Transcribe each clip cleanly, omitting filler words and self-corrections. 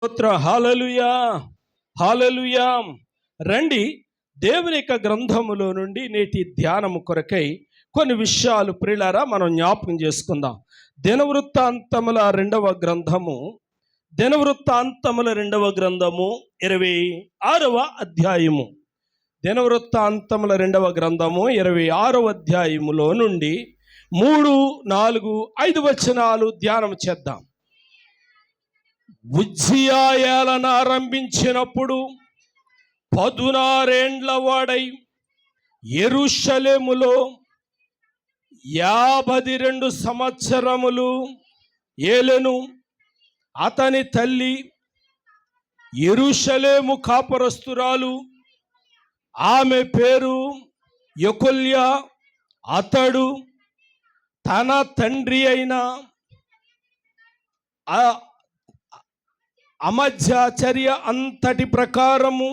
స్తోత్ర హల్లెలూయా హల్లెలూయా. రండి, దేవుని యొక్క గ్రంథములో నుండి నేటి ధ్యానము కొరకై కొన్ని విషయాలు ప్రియులారా మనం జ్ఞాపకం చేసుకుందాం. దినవృత్తాంతముల రెండవ గ్రంథము 26వ అధ్యాయము. దినవృత్తాంతముల రెండవ గ్రంథము 26వ అధ్యాయములో నుండి 3, 4, 5 వచనాలు ధ్యానం చేద్దాం. ఉజ్జియా ఏలన ఆరంభించినప్పుడు 16 వాడై యెరూషలేములో 52 సంవత్సరములు ఏలెను. అతని తల్లి యెరూషలేము కాపురస్తురాలు, ఆమె పేరు యెకొల్య. అతడు తన తండ్రి అయిన అమధ్యాచర్య అంతటి ప్రకారము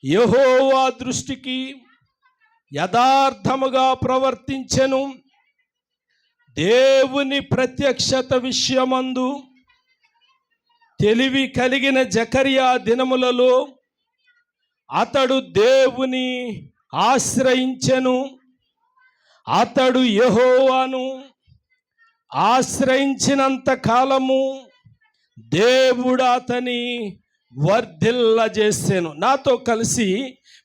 యెహోవా దృష్టికి యథార్థముగా ప్రవర్తించెను. దేవుని ప్రత్యక్షత విషయమందు తెలివి కలిగిన జకర్యా దినములలో అతడు దేవుని ఆశ్రయించెను. అతడు యెహోవాను ఆశ్రయించినంత కాలము దేవుడు అతని వర్ధిల్లజేసెను. నాతో కలిసి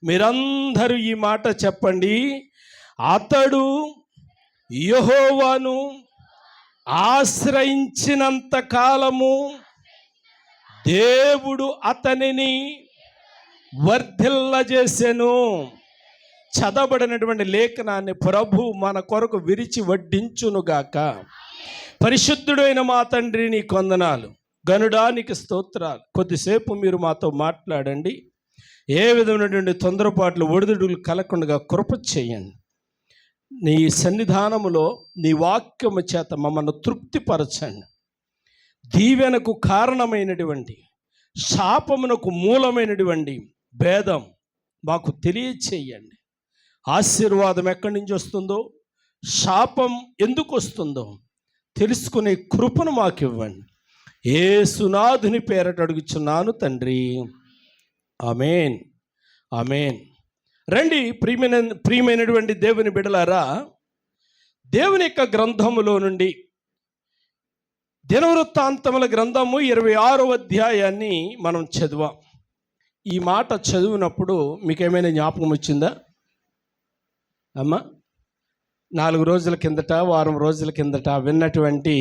మీరందరూ ఈ మాట చెప్పండి. అతడు యెహోవాను ఆశ్రయించినంత కాలము దేవుడు అతనిని వర్ధిల్లజేసెను. చదవబడినటువంటి లేఖనాన్ని ప్రభు మన కొరకు విరిచి వడ్డించునుగాక. పరిశుద్ధుడైన మా తండ్రి, నీ కొందనాలు, గనుడానికి స్తోత్రాలు. కొద్దిసేపు మీరు మాతో మాట్లాడండి. ఏ విధమైనటువంటి తొందరపాట్లు, ఒడిదుడులు కలగకుండా కృప చేయండి. నీ సన్నిధానములో నీ వాక్యము చేత మమ్మల్ని తృప్తిపరచండి. దీవెనకు కారణమైనటువంటి, శాపమునకు మూలమైనటువంటి భేదం మాకు తెలియచేయండి. ఆశీర్వాదం ఎక్కడి నుంచి వస్తుందో, శాపం ఎందుకు వస్తుందో తెలుసుకునే కృపను మాకు ఇవ్వండి. యేసునాథుని పేరట అడుగుచున్నాను తండ్రి, ఆమేన్ ఆమేన్. రండి ప్రియమైనటువంటి దేవుని బిడ్డలారా, దేవుని యొక్క గ్రంథములో నుండి దినవృత్తాంతముల గ్రంథము 26వ అధ్యాయాన్ని మనం చదివాం. ఈ మాట చదివినప్పుడు మీకేమైనా జ్ఞాపకం వచ్చిందా అమ్మా? 4 రోజుల కిందట, వారం రోజుల కిందట విన్నటువంటి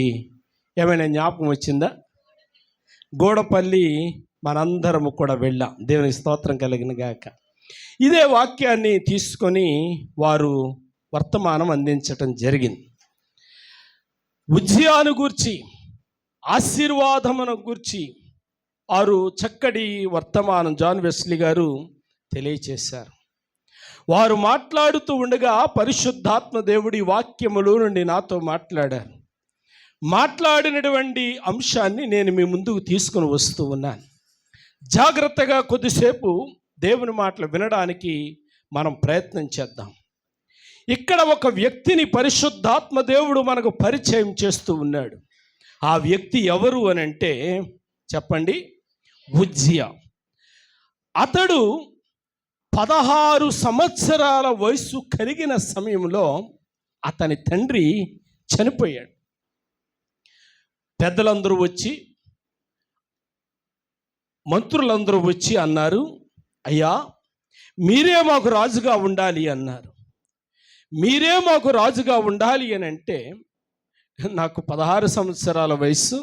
ఏమైనా జ్ఞాపకం వచ్చిందా? గూడపల్లి మనందరము కూడా వెళ్ళాం. దేవునికి స్తోత్రం కలిగిన గాక. ఇదే వాక్యాన్ని తీసుకొని వారు వర్తమానం అందించటం జరిగింది. ఉజ్జియాను గూర్చి, ఆశీర్వాదమును గూర్చి వారు చక్కటి వర్తమానం జాన్ వెస్లీ గారు తెలియచేశారు. వారు మాట్లాడుతూ ఉండగా పరిశుద్ధాత్మ దేవుడి వాక్యములో నుండి నాతో మాట్లాడారు. మాట్లాడినటువంటి అంశాన్ని నేను మీ ముందుకు తీసుకుని వస్తూ ఉన్నాను. జాగ్రత్తగా కొద్దిసేపు దేవుని మాటలు వినడానికి మనం ప్రయత్నం చేద్దాం. ఇక్కడ ఒక వ్యక్తిని పరిశుద్ధాత్మ దేవుడు మనకు పరిచయం చేస్తూ ఉన్నాడు. ఆ వ్యక్తి ఎవరు అని అంటే చెప్పండి, ఉజ్జియా. అతడు 16 సంవత్సరాల వయసు కలిగిన సమయంలో అతని తండ్రి చనిపోయాడు. పెద్దలందరూ వచ్చి, మంత్రులందరూ వచ్చి అన్నారు, అయ్యా మీరే మాకు రాజుగా ఉండాలి అన్నారు. మీరే మాకు రాజుగా ఉండాలి అని అంటే, నాకు 16 సంవత్సరాల వయసు,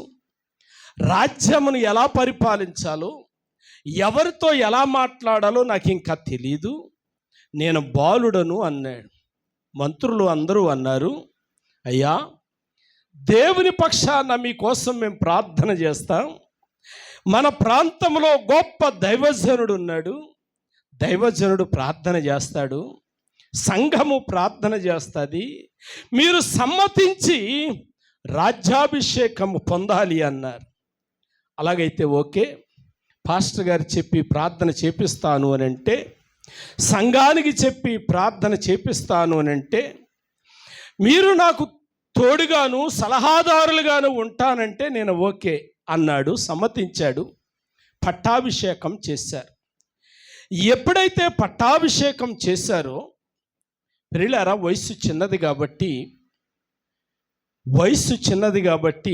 రాజ్యమును ఎలా పరిపాలించాలో, ఎవరితో ఎలా మాట్లాడాలో నాకు ఇంకా తెలీదు, నేను బాలుడను అన్నాడు. మంత్రులు అందరూ అన్నారు, అయ్యా దేవుని పక్షాన మీకోసం మేము ప్రార్థన చేస్తాం. మన ప్రాంతంలో గొప్ప దైవజనుడు ఉన్నాడు. దైవజనుడు ప్రార్థన చేస్తాడు, సంఘము ప్రార్థన చేస్తుంది. మీరు సమ్మతించి రాజ్యాభిషేకము పొందాలి అన్నారు. అలాగైతే ఓకే, పాస్టర్ గారు చెప్పి ప్రార్థన చేపిస్తాను అని అంటే, సంఘానికి చెప్పి ప్రార్థన చేపిస్తాను అని అంటే, మీరు నాకు తోడుగాను సలహాదారులుగాను ఉంటానంటే నేను ఓకే అన్నాడు, సమ్మతించాడు. పట్టాభిషేకం చేశారు. ఎప్పుడైతే పట్టాభిషేకం చేశారో ప్రియులారా, వయసు చిన్నది కాబట్టి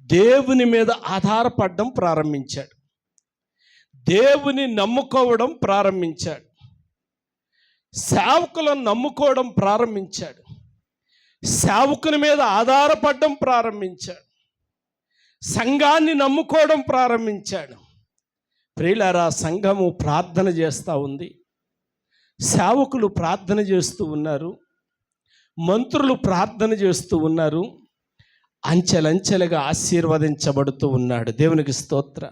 దేవుని మీద ఆధారపడడం ప్రారంభించాడు. దేవుని నమ్ముకోవడం ప్రారంభించాడు. సేవకులను నమ్ముకోవడం ప్రారంభించాడు. సేవకుని మీద ఆధారపడడం ప్రారంభించాడు. సంఘాన్ని నమ్ముకోవడం ప్రారంభించాడు. ప్రియులారా, సంఘము ప్రార్థన చేస్తూ ఉంది. సేవకులు ప్రార్థన చేస్తూ ఉన్నారు. మంత్రులు ప్రార్థన చేస్తూ ఉన్నారు. అంచెలంచెలుగా ఆశీర్వదించబడుతూ ఉన్నాడు. దేవునికి స్తోత్ర.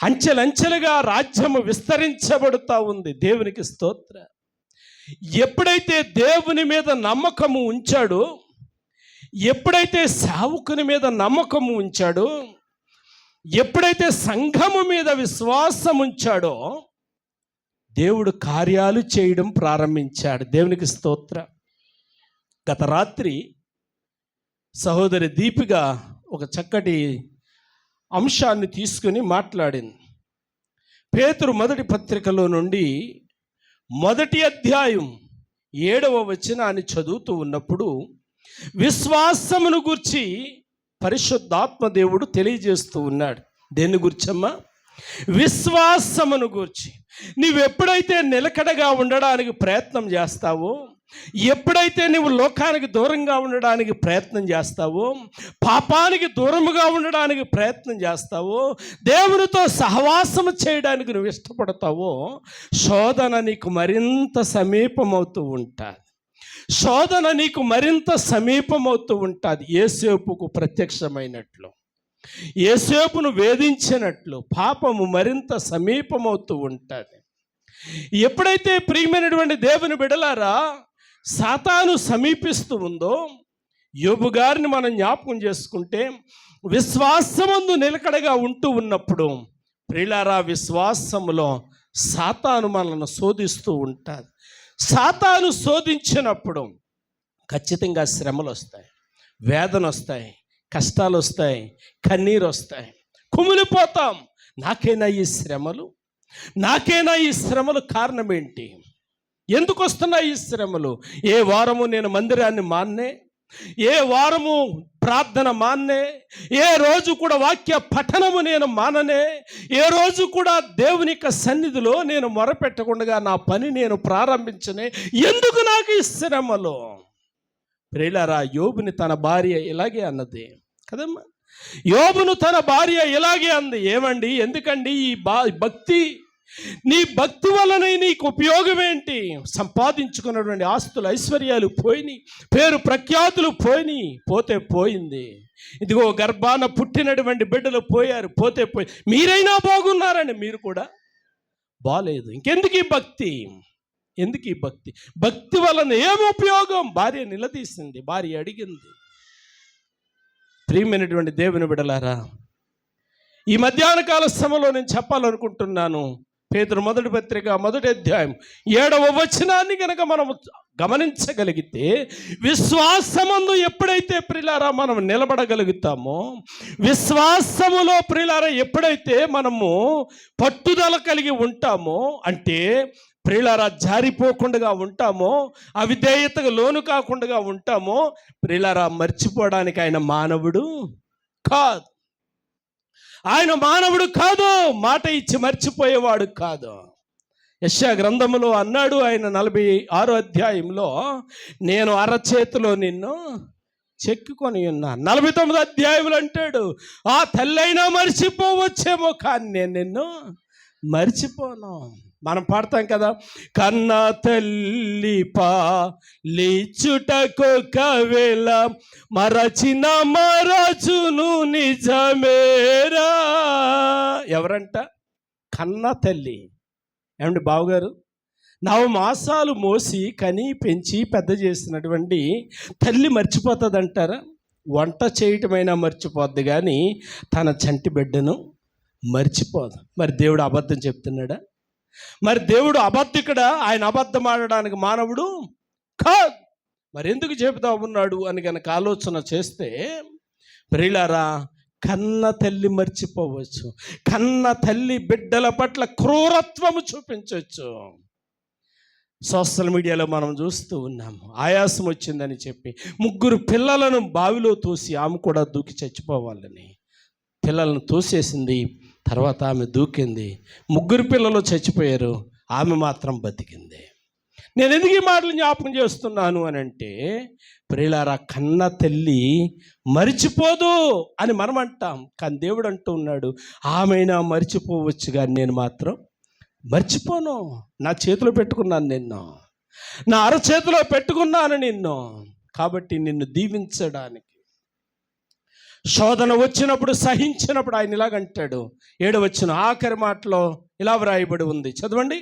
అంచెలంచెలుగా రాజ్యము విస్తరించబడుతూ ఉంది. దేవునికి స్తోత్ర. ఎప్పుడైతే దేవుని మీద నమ్మకము ఉంచాడో, ఎప్పుడైతే సేవకుని మీద నమ్మకము ఉంచాడో, ఎప్పుడైతే సంఘము మీద విశ్వాసం ఉంచాడో, దేవుడు కార్యాలు చేయడం ప్రారంభించాడు. దేవునికి స్తోత్ర. గత రాత్రి సహోదరి దీపిక ఒక చక్కటి అంశాన్ని తీసుకుని మాట్లాడింది. పేతురు మొదటి పత్రికలో నుండి 1వ అధ్యాయం 7వ వచనాన్ని చదువుతూ ఉన్నప్పుడు విశ్వాసమును గూర్చి పరిశుద్ధాత్మ దేవుడు తెలియజేస్తూ ఉన్నాడు. దేని గురించమ్మా? విశ్వాసమును గూర్చి. నీవెప్పుడైతే నిలకడగా ఉండడానికి ప్రయత్నం చేస్తావో, ఎప్పుడైతే నువ్వు లోకానికి దూరంగా ఉండడానికి ప్రయత్నం చేస్తావో, పాపానికి దూరముగా ఉండడానికి ప్రయత్నం చేస్తావో, దేవునితో సహవాసము చేయడానికి నువ్వు ఇష్టపడతావో, శోధన నీకు మరింత సమీపమవుతూ ఉంటుంది. శోధన నీకు మరింత సమీపమవుతూ ఉంటుంది. యోసేపుకు ప్రత్యక్షమైనట్లు, యోసేపును వేధించినట్లు పాపము మరింత సమీపమవుతూ ఉంటుంది. ఎప్పుడైతే ప్రియమైనటువంటి దేవుని బిడ్డలారా సాతాను సమీపిస్తూ ఉందో, యోబు గారిని మనం జ్ఞాపకం చేసుకుంటే విశ్వాసమందు నిలకడగా ఉంటూ ఉన్నప్పుడు ప్రియులారా, విశ్వాసములో సాతాను మనల్ని శోధిస్తూ ఉంటుంది. సాతాను శోధించినప్పుడు ఖచ్చితంగా శ్రమలు వస్తాయి, వేదన వస్తాయి, కష్టాలు వస్తాయి, కన్నీరు వస్తాయి, కుమిలిపోతాం. నాకేనా ఈ శ్రమలు కారణం ఏంటి? ఎందుకు వస్తున్నాయి ఈ శ్రమలు? ఏ వారము నేను మందిరాన్ని మాన్నే, ఏ వారము ప్రార్థన మాన్నే, ఏ రోజు కూడా వాక్య పఠనము నేను మాననే, ఏ రోజు కూడా దేవుని యొక్క సన్నిధిలో నేను మొరపెట్టకుండా నా పని నేను ప్రారంభించనే, ఎందుకు నాకు ఈ శ్రమలు? ప్రియులారా, యోబుని తన భార్య ఇలాగే అన్నది కదమ్మా. యోబును తన భార్య ఇలాగే అంది. ఏమండి, ఎందుకండి ఈ భక్తి? నీ భక్తి వలన నీకు ఉపయోగం ఏంటి? సంపాదించుకున్నటువంటి ఆస్తులు ఐశ్వర్యాలు పోయినాయి, పేరు ప్రఖ్యాతులు పోయినాయి, పోయింది. ఇదిగో గర్భాన పుట్టినటువంటి బిడ్డలు పోయారు, పోయి మీరైనా బాగున్నారని మీరు కూడా బాలేదు. ఇంకెందుకు ఈ భక్తి? ఎందుకు ఈ భక్తి? భక్తి వలన ఏం ఉపయోగం? భార్య నిలదీసింది, భార్య అడిగింది. ప్రియమైనటువంటి దేవుని బిడ్డలారా, ఈ మధ్యాహ్న కాల సమయంలో నేను చెప్పాలనుకుంటున్నాను. పేతురు మొదటి పత్రిక 1వ అధ్యాయం 7వ వచనాన్ని కనుక మనం గమనించగలిగితే, విశ్వాసమందు ఎప్పుడైతే ప్రియులారా మనం నిలబడగలుగుతామో, విశ్వాసములో ప్రియులారా ఎప్పుడైతే మనము పట్టుదల కలిగి ఉంటామో, అంటే ప్రియులారా జారిపోకుండా ఉంటామో, అవిధేయతకు లోను కాకుండా ఉంటామో, ప్రియులారా మర్చిపోవడానికి ఆయన మానవుడు కాదు. ఆయన మానవుడు కాదు, మాట ఇచ్చి మర్చిపోయేవాడు కాదు. యెషయా గ్రంథములో అన్నాడు ఆయన 46వ అధ్యాయంలో, నేను అరచేతిలో నిన్ను చెక్కుకొని ఉన్నాను. 49వ అధ్యాయంలో అంటాడు, ఆ తల్లైనా మర్చిపోవచ్చేమో కానీ నేను నిన్ను మర్చిపోను. మనం పాడతాం కదా, కన్న తల్లి పాలిచ్చుటకు కవేళ మరచిన మరచును నిజమేరా. ఎవరంట? కన్న తల్లి. ఏమండి బావగారు, 9 మాసాలు మోసి కని పెంచి పెద్ద చేసినటువంటి తల్లి మర్చిపోతుందంటారా? వంట చేయటమైనా మర్చిపోద్ది కానీ తన చంటి బిడ్డను మర్చిపోదు. మరి దేవుడు అబద్ధం చెప్తున్నాడా? మరి దేవుడు అబద్ధికుడా? ఆయన అబద్ధం ఆడడానికి మానవుడు కాదు. మరి ఎందుకు చెబుతా ఉన్నాడు అని కనుక ఆలోచన చేస్తే, ప్రియులారా, కన్న తల్లి మర్చిపోవచ్చు, కన్న తల్లి బిడ్డల పట్ల క్రూరత్వము చూపించవచ్చు. సోషల్ మీడియాలో మనం చూస్తూ ఉన్నాము. ఆయాసం వచ్చిందని చెప్పి 3 పిల్లలను బావిలో తోసి ఆమె కూడా దూకి చచ్చిపోవాలని పిల్లలను తోసేసింది. తర్వాత ఆమె దూకింది. 3 పిల్లలు చచ్చిపోయారు, ఆమె మాత్రం బతికింది. నేను ఎందుకు ఈ మాటలు జ్ఞాపకం చేస్తున్నాను అని అంటే, ప్రియులారా, కన్న తల్లి మరిచిపోదు అని మనం అంటాం. కానీ దేవుడు అంటూ ఉన్నాడు, ఆమెనా మరిచిపోవచ్చు కానీ నేను మాత్రం మర్చిపోను. నా చేతిలో పెట్టుకున్నాను నిన్ను, నా అరచేతిలో పెట్టుకున్నాను నిన్ను. కాబట్టి నిన్ను దీవించడానికి, శోధన వచ్చినప్పుడు సహించినప్పుడు ఆయన ఇలాగంటాడు. 7వ వచనం ఆఖరి మాటలో ఇలా వ్రాయబడి ఉంది, చదవండి.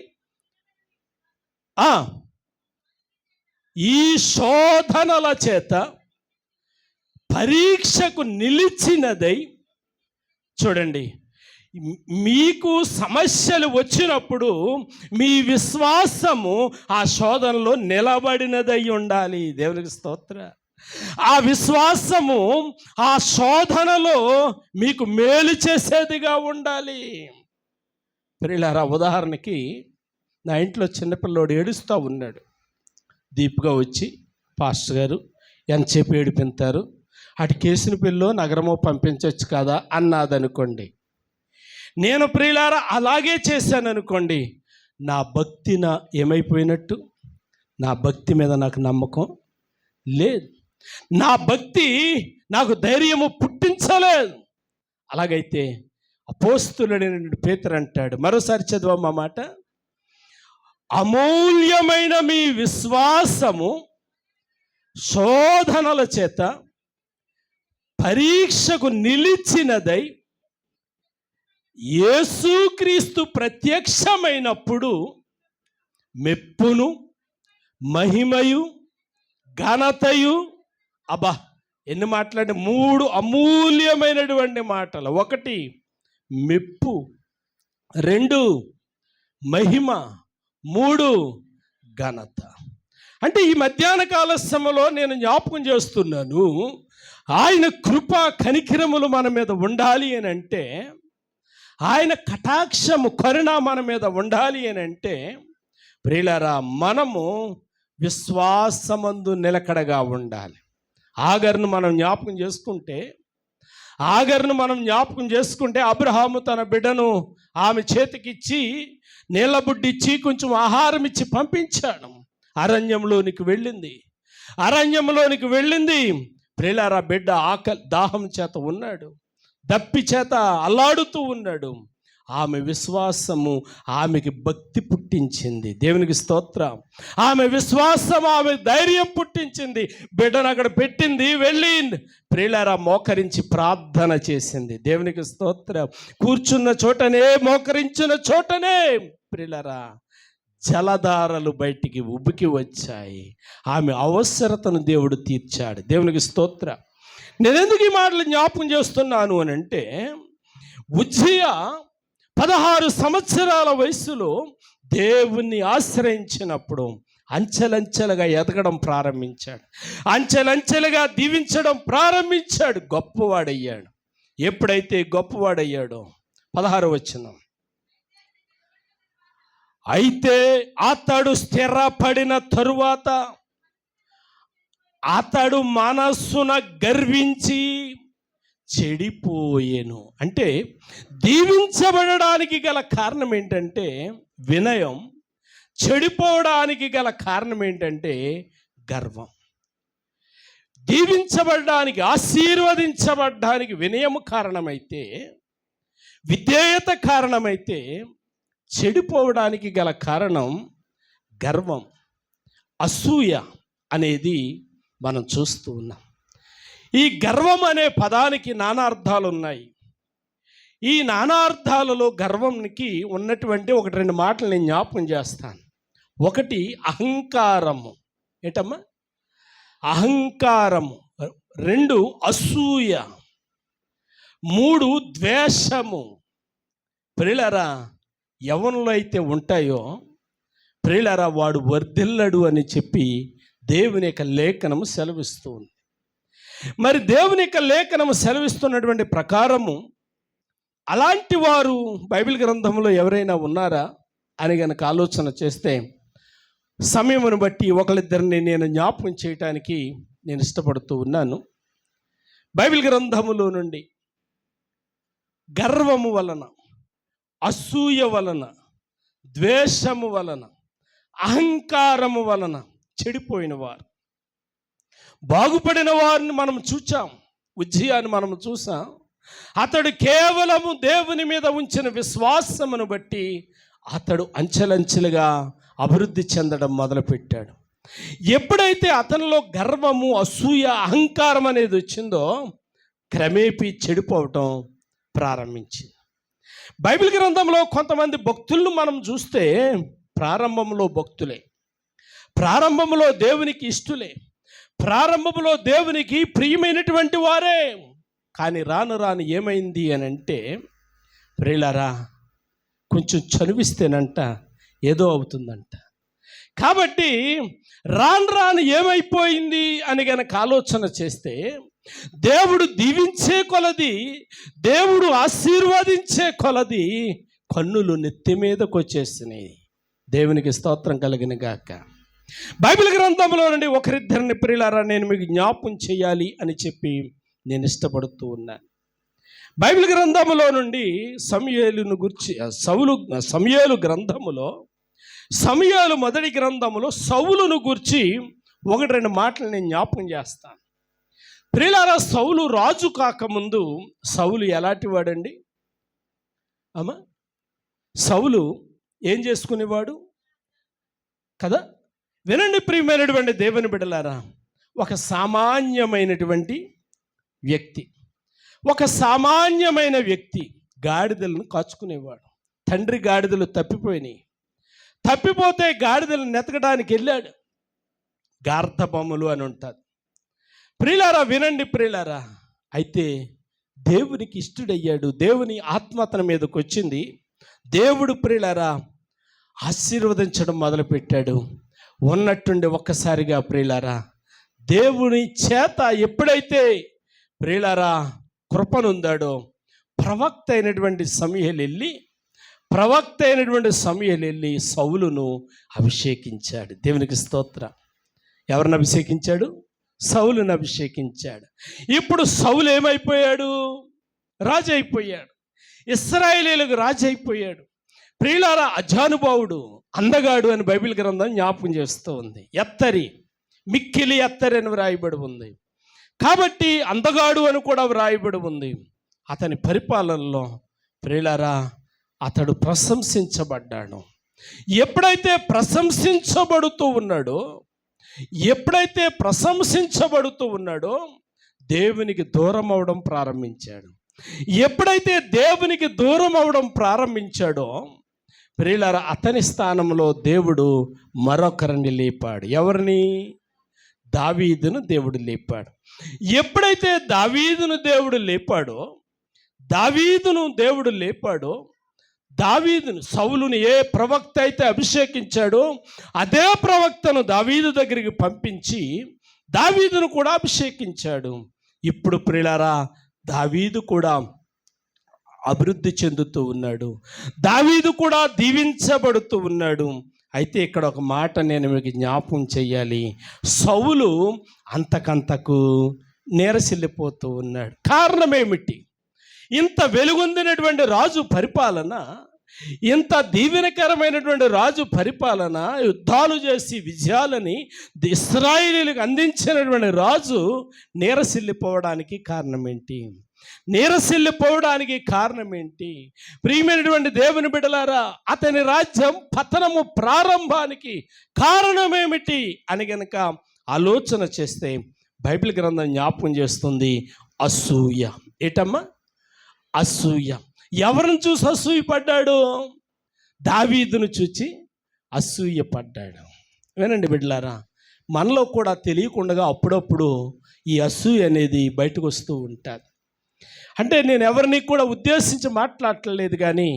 ఈ శోధనల చేత పరీక్షకు నిలిచినదై, చూడండి, మీకు సమస్యలు వచ్చినప్పుడు మీ విశ్వాసము ఆ శోధనలో నిలబడినదై ఉండాలి. దేవునికి స్తోత్ర. ఆ విశ్వాసము ఆ శోధనలో మీకు మేలు చేసేదిగా ఉండాలి. ప్రియులారా, ఉదాహరణకి నా ఇంట్లో చిన్నపిల్లోడు ఏడుస్తూ ఉన్నాడు. దీపుగా వచ్చి, పాస్టర్ గారు ఎంతసేపు ఏడిపింతారు, అటు కేసుని పిల్లో నగరమో పంపించవచ్చు కదా అన్నదనుకోండి. నేను ప్రియులారా అలాగే చేశాను అనుకోండి, నా భక్తి ఏమైపోయినట్టు? నా భక్తి మీద నాకు నమ్మకం లేదు, నా భక్తి నాకు ధైర్యము పుట్టించలేదు. అలాగైతే అపోస్తులుడైన పేతురు అంటాడు, మరోసారి చదవమ్మా మాట, అమూల్యమైన మీ విశ్వాసము శోధనల చేత పరీక్షకు నిలిచినదై యేసుక్రీస్తు ప్రత్యక్షమైనప్పుడు మెప్పును, మహిమయు, ఘనతయు, అబ్బా ఎన్ని మాటలంటే 3 అమూల్యమైనటువంటి మాటలు. 1 మెప్పు, 2 మహిమ, 3 ఘనత. అంటే ఈ మధ్యాహ్న కాల సమయంలో నేను జ్ఞాపకం చేస్తున్నాను, ఆయన కృప కనికరములు మన మీద ఉండాలి అని అంటే, ఆయన కటాక్షము కరుణ మన మీద ఉండాలి అని అంటే, ప్రియులారా, మనము విశ్వాసమందు నిలకడగా ఉండాలి. ఆగర్ను మనం జ్ఞాపకం చేసుకుంటే అబ్రహాము తన బిడ్డను ఆమె చేతికిచ్చి నీళ్ళబుడ్డిచ్చి కొంచెం ఆహారం ఇచ్చి పంపించాడు. అరణ్యంలోనికి వెళ్ళింది. ప్రియులారా, బిడ్డ దాహం చేత ఉన్నాడు, దప్పి చేత అల్లాడుతూ ఉన్నాడు. ఆమె విశ్వాసము ఆమెకి భక్తి పుట్టించింది. దేవునికి స్తోత్రం. ఆమె విశ్వాసం ఆమె ధైర్యం పుట్టించింది. బిడ్డను అక్కడ పెట్టింది, వెళ్ళి ప్రియులారా మోకరించి ప్రార్థన చేసింది. దేవునికి స్తోత్రం. కూర్చున్న చోటనే, మోకరించిన చోటనే ప్రియులారా జలధారలు బయటికి ఉబికి వచ్చాయి. ఆమె అవసరతను దేవుడు తీర్చాడు. దేవునికి స్తోత్రం. నేనెందుకు ఈ మాటలు జ్ఞాపకం చేస్తున్నాను అని అంటే, ఉజ్జియా 16 సంవత్సరాల వయసులో దేవుణ్ణి ఆశ్రయించినప్పుడు అంచెలంచెలుగా ఎదగడం ప్రారంభించాడు, అంచెలంచెలుగా దీవించడం ప్రారంభించాడు, గొప్పవాడయ్యాడు. ఎప్పుడైతే గొప్పవాడయ్యాడో 16వ వచనం, అయితే అతడు స్థిరపడిన తరువాత అతడు మనస్సున గర్వించి చెడిపోయేను. అంటే దీవించబడడానికి గల కారణం ఏంటంటే వినయం, చెడిపోవడానికి గల కారణం ఏంటంటే గర్వం. దీవించబడడానికి, ఆశీర్వదించబడడానికి వినయము కారణమైతే, విధేయత కారణమైతే, చెడిపోవడానికి గల కారణం గర్వం, అసూయ అనేది మనం చూస్తూ ఉన్నాం. ఈ గర్వం అనే పదానికి నానా అర్థాలు ఉన్నాయి. ఈ నానా అర్థాలలో గర్వంకి ఉన్నటువంటి 1-2 మాటలు నేను జ్ఞాపకం చేస్తాను. 1 అహంకారము. ఏంటమ్మా? అహంకారము. 2 అసూయ. 3 ద్వేషము. ప్రియులారా, ఎవరిలో అయితే ఉంటాయో ప్రియులారా వాడు వర్ధిల్లడు అని చెప్పి దేవుని యొక్క లేఖనము సెలవిస్తూ ఉంది. మరి దేవుని యొక్క లేఖనము సెలవిస్తున్నటువంటి ప్రకారము అలాంటి వారు బైబిల్ గ్రంథంలో ఎవరైనా ఉన్నారా అని గనక ఆలోచన చేస్తే సమయమును బట్టి ఒకళ్ళిద్దరిని నేను జ్ఞాపకం చేయటానికి నేను ఇష్టపడుతూ ఉన్నాను. బైబిల్ గ్రంథములో నుండి గర్వము వలన, అసూయ వలన, ద్వేషము వలన, అహంకారము వలన చెడిపోయిన వారు, బాగుపడిన వారిని మనం చూచాం. ఉజ్జియాని మనం చూసాం. అతడు కేవలము దేవుని మీద ఉంచిన విశ్వాసమును బట్టి అతడు అంచెలంచెలుగా అభివృద్ధి చెందడం మొదలుపెట్టాడు. ఎప్పుడైతే అతనిలో గర్వము, అసూయ, అహంకారం అనేది వచ్చిందో క్రమేపీ చెడిపోవటం ప్రారంభించింది. బైబిల్ గ్రంథంలో కొంతమంది భక్తులను మనం చూస్తే ప్రారంభంలో భక్తులే, ప్రారంభంలో దేవునికి ఇష్టులే, ప్రారంభంలో దేవునికి ప్రియమైనటువంటి వారే. కానీ రాను రాను ఏమైంది అని అంటే, ప్రియులారా, కొంచెం చనువిస్తేనంట ఏదో అవుతుందంట. కాబట్టి రాను రాను ఏమైపోయింది అని గనక ఆలోచన చేస్తే, దేవుడు దీవించే కొలది, దేవుడు ఆశీర్వదించే కొలది కన్నులు నెత్తి మీదకు వచ్చేసినాయి. దేవునికి స్తోత్రం కలిగిన గాక. బైబిల్ గ్రంథంలో నుండి ఒకరిద్దరిని ప్రియులారా నేను మీకు జ్ఞాపకం చేయాలి అని చెప్పి నేను ఇష్టపడుతూ ఉన్నాను. బైబిల్ గ్రంథములో నుండి సమూయేలును గురించి సమూయేలు గ్రంథములో, సమూయేలు మొదటి గ్రంథములో సౌలును గురించి ఒకటి రెండు మాటలు నేను జ్ఞాపకం చేస్తాను. ప్రియులారా, సౌలు రాజు కాకముందు సౌలు ఎలాంటి వాడండి? అమ్మా, సౌలు ఏం చేసుకునేవాడు కదా? వినండి ప్రియమైనటువంటి దేవుని బిడ్డలారా, ఒక సామాన్యమైనటువంటి వ్యక్తి, ఒక సామాన్యమైన వ్యక్తి గాడిదలను కాచుకునేవాడు. తండ్రి గాడిదలు తప్పిపోయినాయి. తప్పిపోతే గాడిదలను నెతకడానికి వెళ్ళాడు. గార్ధబొమ్మలు అని ఉంటుంది. ప్రియులారా, వినండి ప్రియులారా, అయితే దేవునికి ఇష్టడయ్యాడు. దేవుని ఆత్మ అతని మీదకి వచ్చింది. దేవుడు ప్రియులారా ఆశీర్వదించడం మొదలుపెట్టాడు. ఉన్నట్టుండి ఒక్కసారిగా ప్రియులారా దేవుని చేత ఎప్పుడైతే ప్రియులారా కృపనుందాడో, ప్రవక్త అయినటువంటి సమూయేలు వెళ్ళి సౌలును అభిషేకించాడు. దేవునికి స్తోత్రం. ఎవరిని అభిషేకించాడు? సౌలును అభిషేకించాడు. ఇప్పుడు సౌలు ఏమైపోయాడు? రాజు అయిపోయాడు. ఇశ్రాయేలీయులకు రాజు అయిపోయాడు. ప్రియులారా, అజానుభావుడు, అందగాడు అని బైబిల్ గ్రంథం జ్ఞాపకం చేస్తూ ఉంది. ఎత్తరి, మిక్కిలి ఎత్తరి అని వ్రాయబడి ఉంది. కాబట్టి అందగాడు అని కూడా వ్రాయబడి ఉంది. అతని పరిపాలనలో ప్రియులారా అతడు ప్రశంసించబడ్డాడు. ఎప్పుడైతే ప్రశంసించబడుతూ ఉన్నాడో దేవునికి దూరం అవడం ప్రారంభించాడు. ఎప్పుడైతే దేవునికి దూరం అవడం ప్రారంభించాడో ప్రియులారా అతని స్థానంలో దేవుడు మరొకరిని లేపాడు. ఎవరిని? దావీదును దేవుడు లేపాడు. ఎప్పుడైతే దావీదును దేవుడు లేపాడో దావీదును, సౌలును ఏ ప్రవక్త అయితే అభిషేకించాడో అదే ప్రవక్తను దావీదు దగ్గరికి పంపించి దావీదును కూడా అభిషేకించాడు. ఇప్పుడు ప్రియులారా దావీదు కూడా అభివృద్ధి చెందుతూ ఉన్నాడు. దావీదు కూడా దీవించబడుతూ ఉన్నాడు. అయితే ఇక్కడ ఒక మాట నేను మీకు జ్ఞాపకం చేయాలి. సౌలు అంతకంతకు నీరసిల్లిపోతూ ఉన్నాడు. కారణం ఏమిటి? ఇంత వెలుగొందినటువంటి రాజు పరిపాలన, ఇంత దీవెనకరమైనటువంటి రాజు పరిపాలన, యుద్ధాలు చేసి విజయాలని ఇశ్రాయేలీయులకు అందించినటువంటి రాజు నీరసిల్లిపోవడానికి కారణం ఏంటి? ప్రియమైనటువంటి దేవుని బిడ్డలారా, అతని రాజ్యం పతనము ప్రారంభానికి కారణమేమిటి అని గనక ఆలోచన చేస్తే బైబిల్ గ్రంథం జ్ఞాపకం చేస్తుంది అసూయ. ఏటమ్మా? అసూయ. ఎవరిని చూసి అసూయ పడ్డాడు? దావీదును చూచి అసూయ పడ్డాడు. వినండి బిడ్డలారా, మనలో కూడా తెలియకుండా అప్పుడప్పుడు ఈ అసూయ అనేది బయటకు వస్తూ ఉంటుంది. అంటే నేను ఎవరిని కూడా ఉద్దేశించి మాట్లాడట్లేదు, కానీ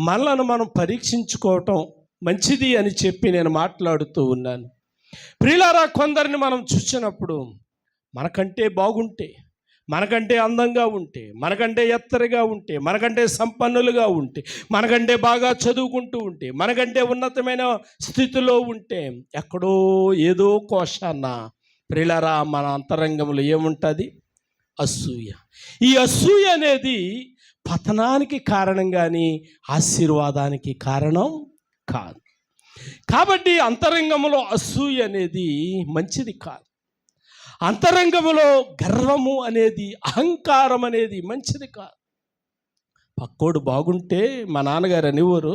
మనలను మనం పరీక్షించుకోవటం మంచిది అని చెప్పి నేను మాట్లాడుతూ ఉన్నాను. ప్రియులారా, కొందరిని మనం చూసినప్పుడు మనకంటే బాగుంటే, మనకంటే అందంగా ఉంటే, మనకంటే ఎత్తరగా ఉంటే, మనకంటే సంపన్నులుగా ఉంటే, మనకంటే బాగా చదువుకుంటూ ఉంటే, మనకంటే ఉన్నతమైన స్థితిలో ఉంటే, ఎక్కడో ఏదో కోశాన ప్రియులారా మన అంతరంగంలో ఏముంటుంది? అసూయ. ఈ అసూయ అనేది పతనానికి కారణం కానీ ఆశీర్వాదానికి కారణం కాదు. కాబట్టి అంతరంగంలో అసూయ అనేది మంచిది కాదు. అంతరంగంలో గర్వము అనేది, అహంకారం అనేది మంచిది కాదు. పక్కోడు బాగుంటే మా నాన్నగారు అనేవారు,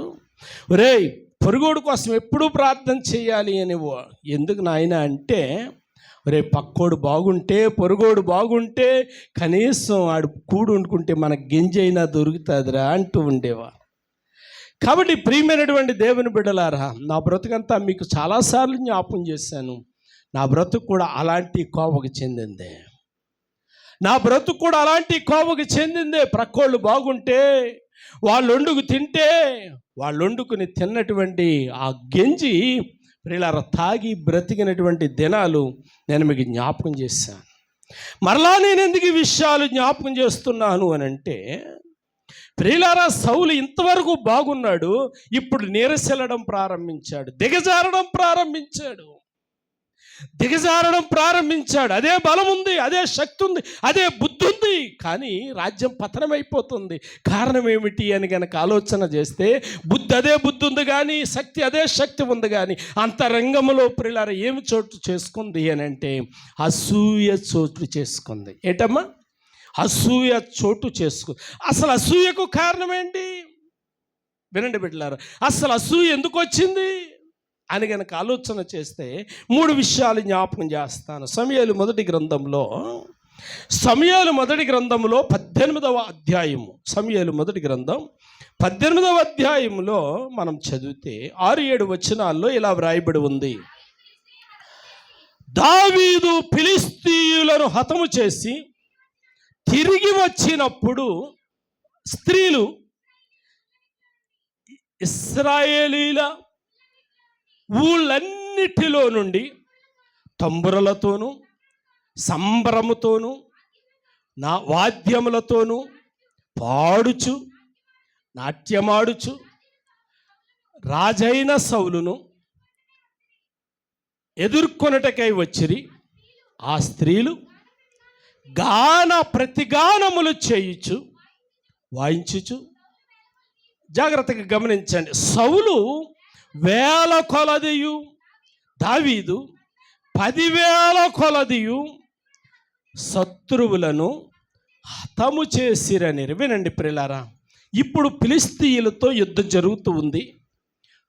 ఒరేయ్ పొరుగోడు కోసం ఎప్పుడూ ప్రార్థన చేయాలి అనేవారు. ఎందుకు నాయన అంటే, ఒరే పక్కోడు బాగుంటే, పొరుగోడు బాగుంటే కనీసం ఆడు కూడు వండుకుంటే మన గింజైనా దొరుకుతుందిరా అంటూ ఉండేవారు. కాబట్టి ప్రియమైనటువంటి దేవుని బిడ్డలారా, నా బ్రతుకంతా మీకు చాలాసార్లు జ్ఞాపకం చేశాను. నా బ్రతుకు కూడా అలాంటి కోవకు చెందిందే. నా బ్రతుకు కూడా అలాంటి కోవకు చెందిందే. ప్రక్కోళ్ళు బాగుంటే, వాళ్ళు వండుకు తింటే, వాళ్ళు వండుకుని తిన్నటువంటి ఆ గంజి ప్రియులారా తాగి బ్రతికినటువంటి దినాలు నేను మీకు జ్ఞాపకం చేశాను. మరలా నేను ఎందుకు ఈ విషయాలు జ్ఞాపకం చేస్తున్నాను అని అంటే, ప్రియులారా సౌలు ఇంతవరకు బాగున్నాడు, ఇప్పుడు నీరసెల్లడం ప్రారంభించాడు, దిగజారడం ప్రారంభించాడు. అదే బలం ఉంది, అదే శక్తి ఉంది, అదే బుద్ధి ఉంది, కానీ రాజ్యం పతనమైపోతుంది. కారణం ఏమిటి అని కనుక ఆలోచన చేస్తే, అదే బుద్ధి ఉంది కానీ, శక్తి అదే శక్తి ఉంది కానీ, అంతరంగంలో ప్రియులారా ఏమి చోటు చేసుకుంది అని అంటే అసూయ చోటు చేసుకుంది. ఏంటమ్మా? అసూయ చోటు చేసుకుంది. అసలు అసూయకు కారణం ఏంటి? వినండి బిడ్డలారా, అసలు అసూయ ఎందుకు వచ్చింది అని కనుక ఆలోచన చేస్తే 3 విషయాలు జ్ఞాపకం చేస్తాను. సమూయేలు మొదటి గ్రంథంలో 18వ అధ్యాయము, సమూయేలు మొదటి గ్రంథం 18వ అధ్యాయంలో మనం చదివితే 6-7 వచనాల్లో ఇలా వ్రాయబడి ఉంది. దావీదు ఫిలిష్తీయులను హతము చేసి తిరిగి వచ్చినప్పుడు స్త్రీలు ఇశ్రాయేలీల ఊళ్ళన్నిటిలో నుండి తంబురలతోనూ సంబరముతోనూ వాద్యములతోనూ పాడుచు నాట్యమాడుచు రాజైన సౌలును ఎదుర్కొనుటకై వచ్చిరి. ఆ స్త్రీలు ప్రతిగానములు చేయుచు వాయించుచు. జాగ్రత్తగా గమనించండి. సౌలు 1000 కొలదియు, దావీదు 10,000 కొలదియు శత్రువులను హతము చేసిరని. వినండి ప్రియులారా, ఇప్పుడు ఫిలిష్తీయులతో యుద్ధం జరుగుతూ ఉంది.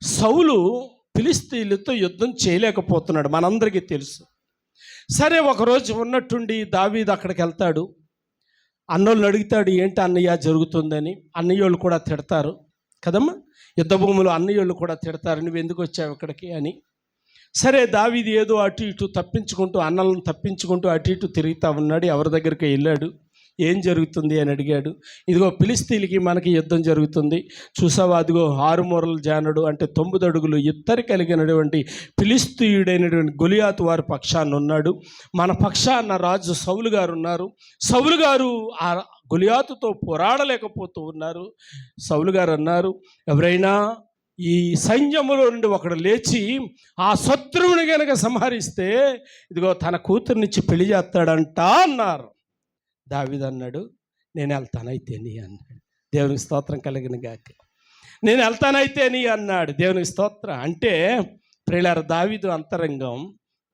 సౌలు ఫిలిష్తీయులతో యుద్ధం చేయలేకపోతున్నాడు, మనందరికీ తెలుసు. సరే, ఒకరోజు ఉన్నట్టుండి దావీదు అక్కడికి వెళ్తాడు. అన్నోళ్ళని అడుగుతాడు, ఏంటి అన్నయ్య జరుగుతుందని. అన్నయ్యోళ్ళు కూడా తిడతారు కదమ్మా, యుద్ధ భూములు అన్నయ్యోళ్ళు కూడా తిడతారు, నువ్వు ఎందుకు వచ్చావు ఇక్కడికి అని. సరే, దావీదు ఏదో అటు ఇటు తప్పించుకుంటూ, అన్నలను తప్పించుకుంటూ అటు ఇటు తిరుగుతూ ఉన్నాడు. ఎవరి దగ్గరికి వెళ్ళాడు, ఏం జరుగుతుంది అని అడిగాడు. ఇదిగో ఫిలిష్తీయులకి మనకి యుద్ధం జరుగుతుంది చూసావా, అదిగో 6 మూరల జానుడు అంటే 9 అడుగులు ఎత్తరు కలిగినటువంటి ఫిలిష్తీయుడైనటువంటి గొలియాతు వారి పక్షాన ఉన్నాడు. మన పక్షాన రాజు సౌలు గారు ఉన్నారు. సౌలు గారు ఆ గొలియాతుతో పోరాడలేకపోతూ ఉన్నారు. సౌలు గారు అన్నారు, ఎవరైనా ఈ సైన్యములో నుండి ఒకడు లేచి ఆ శత్రువుని కనుక సంహరిస్తే ఇదిగో తన కూతుర్నిచ్చి పెళ్లి చేస్తాడంట అన్నారు. దావీదు అన్నాడు, నేను వెళ్తానైతే నీ అన్నాడు. దేవునికి స్తోత్రం కలిగిన గాక. నేను వెళ్తానైతే నీ అన్నాడు. దేవునికి స్తోత్రం. అంటే ప్రియులారా, దావీదు అంతరంగం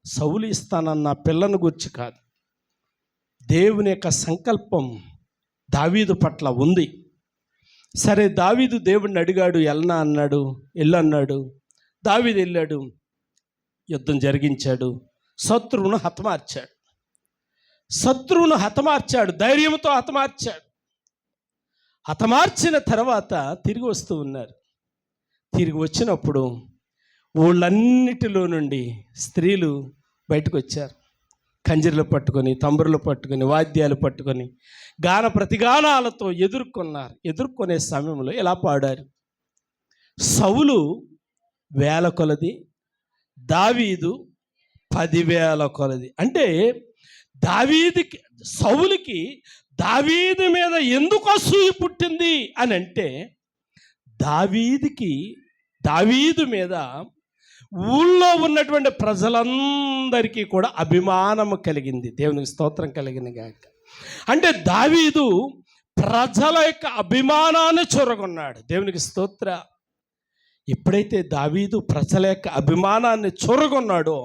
సౌలు ఇస్తానన్న పిల్లను గురించి కాదు, దేవుని యొక్క సంకల్పం దావీదు పట్ల ఉంది. సరే, దావీదు దేవుడిని అడిగాడు, వెళ్ళనా అన్నాడు, వెళ్ళన్నాడు. దావీదు వెళ్ళాడు, యుద్ధం జరిగించాడు, శత్రువును హతమార్చాడు, ధైర్యంతో హతమార్చాడు. హతమార్చిన తర్వాత తిరిగి వస్తూ ఉన్నారు. తిరిగి వచ్చినప్పుడు ఊళ్ళన్నిటిలో నుండి స్త్రీలు బయటకు వచ్చారు. కంజీర్లు పట్టుకొని, తంబురులు పట్టుకొని, వాద్యాలు పట్టుకొని ప్రతిగానాలతో ఎదుర్కొనే సమయంలో ఎలా పాడారు. సౌలు 1000 కొలది, దావీదు 10,000 కొలది. అంటే సౌలుకి దావీదు మీద ఎందుకు అసూయ పుట్టింది అని అంటే, దావీదు మీద ఊళ్ళో ఉన్నటువంటి ప్రజలందరికీ కూడా అభిమానము కలిగింది. దేవునికి స్తోత్రం కలిగింది గాక. అంటే దావీదు ప్రజల యొక్క అభిమానాన్ని చొరగొన్నాడు. దేవునికి స్తోత్ర. ఎప్పుడైతే దావీదు ప్రజల యొక్క అభిమానాన్ని చొరగొన్నాడో,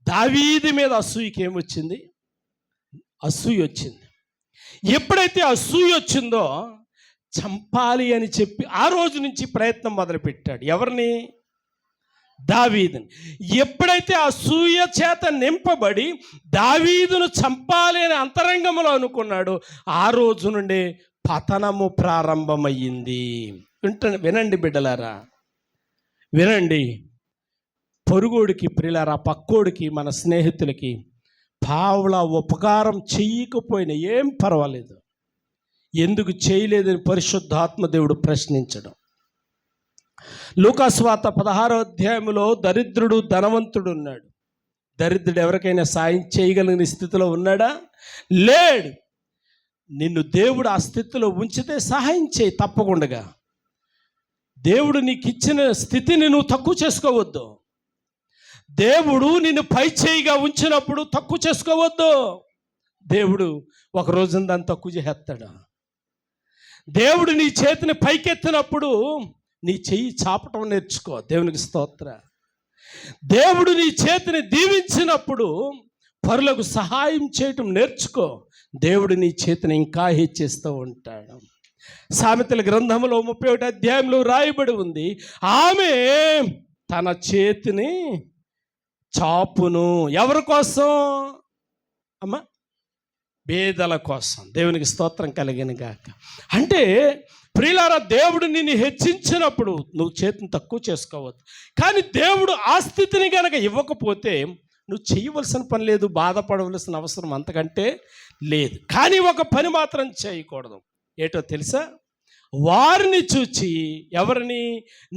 దావీదు మీద అసూయకి ఏమొచ్చింది? అసూయ వచ్చింది. ఎప్పుడైతే అసూయ వచ్చిందో చంపాలి అని చెప్పి ఆ రోజు నుంచి ప్రయత్నం మొదలుపెట్టాడు. ఎవరిని? దావీదుని. ఎప్పుడైతే అసూయ చేత నింపబడి దావీదును చంపాలి అని అంతరంగంలో అనుకున్నాడు, ఆ రోజు నుండి పతనము ప్రారంభమయ్యింది. వినండి బిడ్డలారా, వినండి. పొరుగోడికి, ప్రియులారా, పక్కోడికి, మన స్నేహితులకి పావుల ఉపకారం చెయ్యకపోయినా ఏం పర్వాలేదు. ఎందుకు చేయలేదని పరిశుద్ధాత్మ దేవుడు ప్రశ్నించడం. లూకాసు వార్త 16వ అధ్యాయంలో దరిద్రుడు, ధనవంతుడు ఉన్నాడు. దరిద్రుడు ఎవరికైనా సాయం చేయగలిగిన స్థితిలో ఉన్నాడా? లేడు. నిన్ను దేవుడు ఆ స్థితిలో ఉంచితే సహాయం చేయి తప్పకుండా. దేవుడు నీకు ఇచ్చిన స్థితిని నువ్వు తక్కువ చేసుకోవద్దు. దేవుడు నిన్ను పై చేయిగా ఉంచినప్పుడు తక్కువ చేసుకోవద్దు. దేవుడు ఒక రోజున దాన్ని తక్కువ చేస్తాడు. దేవుడు నీ చేతిని పైకెత్తినప్పుడు నీ చెయ్యి చాపటం నేర్చుకో. దేవునికి స్తోత్ర. దేవుడు నీ చేతిని దీవించినప్పుడు పరులకు సహాయం చేయటం నేర్చుకో. దేవుడు నీ చేతిని ఇంకా హెచ్చిస్తూ ఉంటాడు. సామెతల గ్రంథంలో 31వ అధ్యాయంలో రాయబడి ఉంది, ఆమె తన చేతిని చాపును. ఎవరి కోసం అమ్మా? పేదల కోసం. దేవునికి స్తోత్రం కలిగిన గాక. అంటే ప్రియులారా, దేవుడు నిన్ను హెచ్చించినప్పుడు నువ్వు చేతిని తక్కువ చేసుకోవద్దు. కానీ దేవుడు ఆ స్థితిని కనుక ఇవ్వకపోతే నువ్వు చేయవలసిన పని లేదు, బాధపడవలసిన అవసరం అంతకంటే లేదు. కానీ ఒక పని మాత్రం చేయకూడదు. ఏటో తెలుసా? వారిని చూచి, ఎవరిని?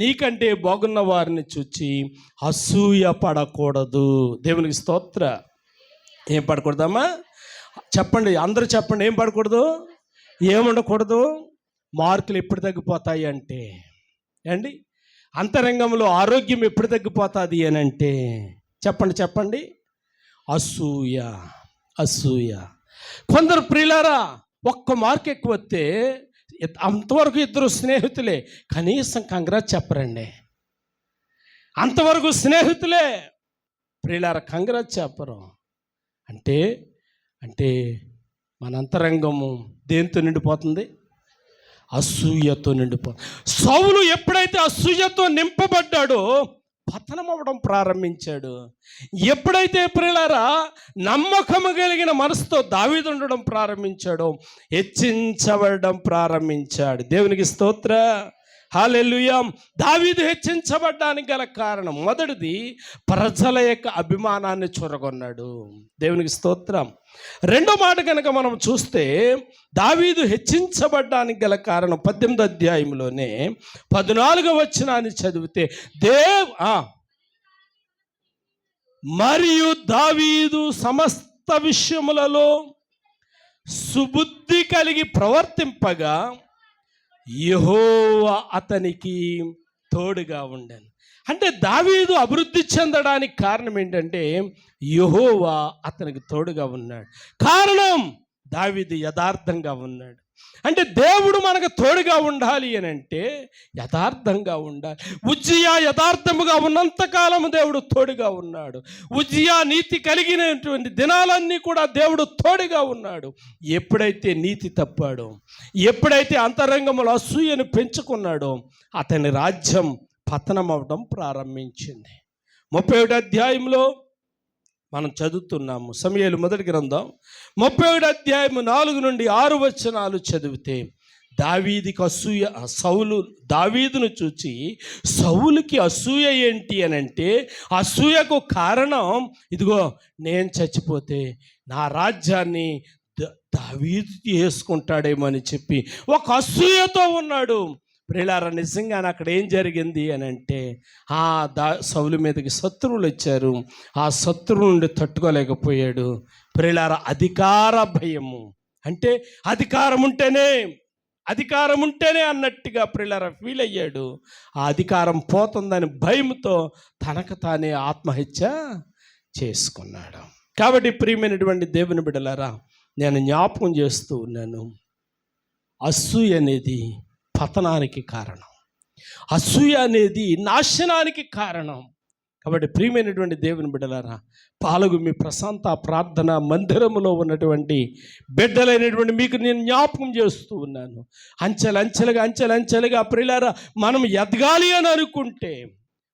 నీకంటే బాగున్న వారిని చూచి అసూయ పడకూడదు. దేవునికి స్తోత్ర. ఏం పడకూడదమ్మా? చెప్పండి, అందరూ చెప్పండి. ఏం పడకూడదు? ఏముండకూడదు? మార్కులు ఎప్పుడు తగ్గిపోతాయి అంటే అండి, అంతరంగంలో ఆరోగ్యం ఎప్పుడు తగ్గిపోతుంది అని అంటే చెప్పండి. అసూయ. కొందరు ప్రియులారా, ఒక్క మార్క్ ఎక్కువ వస్తే అంతవరకు ఇద్దరు స్నేహితులే, కనీసం కంగ్రాట్స్ చెప్పరండి. అంతవరకు స్నేహితులే ప్రియులారా, కంగ్రాట్స్ చెప్పరు. అంటే మన అంతరంగము దేంతో నిండిపోతుంది? అసూయతో నిండిపోతుంది. సౌలు ఎప్పుడైతే అసూయతో నింపబడ్డాడో పతనం అవ్వడం ప్రారంభించాడు. ఎప్పుడైతే ప్రియులారా నమ్మకము కలిగిన మనసుతో దావీదు ఉండడం ప్రారంభించాడో హెచ్చించబడడం ప్రారంభించాడు. దేవునికి స్తోత్ర. హల్లెలూయా. దావీదు హెచ్చించబడ్డానికి గల కారణం మొదటిది, ప్రజల యొక్క అభిమానాన్ని చొరగొన్నాడు. దేవునికి స్తోత్రం. రెండో మాట కనుక మనం చూస్తే, దావీదు హెచ్చించబడ్డానికి గల కారణం 18వ అధ్యాయంలోనే 14వ వచనాన్ని చదివితే, మరియు దావీదు సమస్త విషయములలో సుబుద్ధి కలిగి ప్రవర్తింపగా యెహోవా అతనికి తోడుగా ఉండెను. అంటే దావీదు అభివృద్ధి చెందడానికి కారణం ఏంటంటే యెహోవా అతనికి తోడుగా ఉన్నాడు. కారణం, దావీదు యథార్థంగా ఉన్నాడు. అంటే దేవుడు మనకు తోడుగా ఉండాలి అని అంటే యథార్థంగా ఉండాలి. ఉజ్జియా యథార్థముగా ఉన్నంతకాలం దేవుడు తోడుగా ఉన్నాడు. ఉజ్జియా నీతి కలిగినటువంటి దినాలన్నీ కూడా దేవుడు తోడుగా ఉన్నాడు. ఎప్పుడైతే నీతి తప్పాడో, ఎప్పుడైతే అంతరంగంలో అసూయను పెంచుకున్నాడో, అతని రాజ్యం పతనం అవడం ప్రారంభించింది. 31వ అధ్యాయంలో మనం చదువుతున్నాము. సమూయేలు మొదటి గ్రంథం 31వ అధ్యాయం 4 నుండి 6 వచనాలు చదివితే, దావీదుకి అసూయ. సౌలు దావీదును చూచి, సౌలుకి అసూయ ఏంటి అని అంటే, అసూయకు కారణం ఇదిగో, నేను చచ్చిపోతే నా రాజ్యాన్ని దావీదు చేసుకుంటాడేమో అని చెప్పి ఒక అసూయతో ఉన్నాడు. ప్రియులారా, నిజంగానే అక్కడ ఏం జరిగింది అని అంటే, సౌలు మీదకి శత్రువులు వచ్చారు. ఆ శత్రువు నుండి తట్టుకోలేకపోయాడు. ప్రియులారా, అధికార భయము అంటే అధికారం ఉంటేనే అన్నట్టుగా ప్రియులారా ఫీల్ అయ్యాడు. ఆ అధికారం పోతుందని భయంతో తనకు తానే ఆత్మహత్య చేసుకున్నాడు. కాబట్టి ప్రియమైనటువంటి దేవుని బిడ్డలారా, నేను జ్ఞాపకం చేస్తూ ఉన్నాను, అసూయ అనేది పతనానికి కారణం, అసూయ అనేది నాశనానికి కారణం. కాబట్టి ప్రియమైనటువంటి దేవుని బిడ్డలారా, పాల్గొమి ప్రశాంత ప్రార్థన మందిరములో ఉన్నటువంటి బిడ్డలైనటువంటి మీకు నేను జ్ఞాపకం చేస్తూ ఉన్నాను. అంచెలంచెలుగా ప్రియులారా, మనం ఎదగాలి అని అనుకుంటే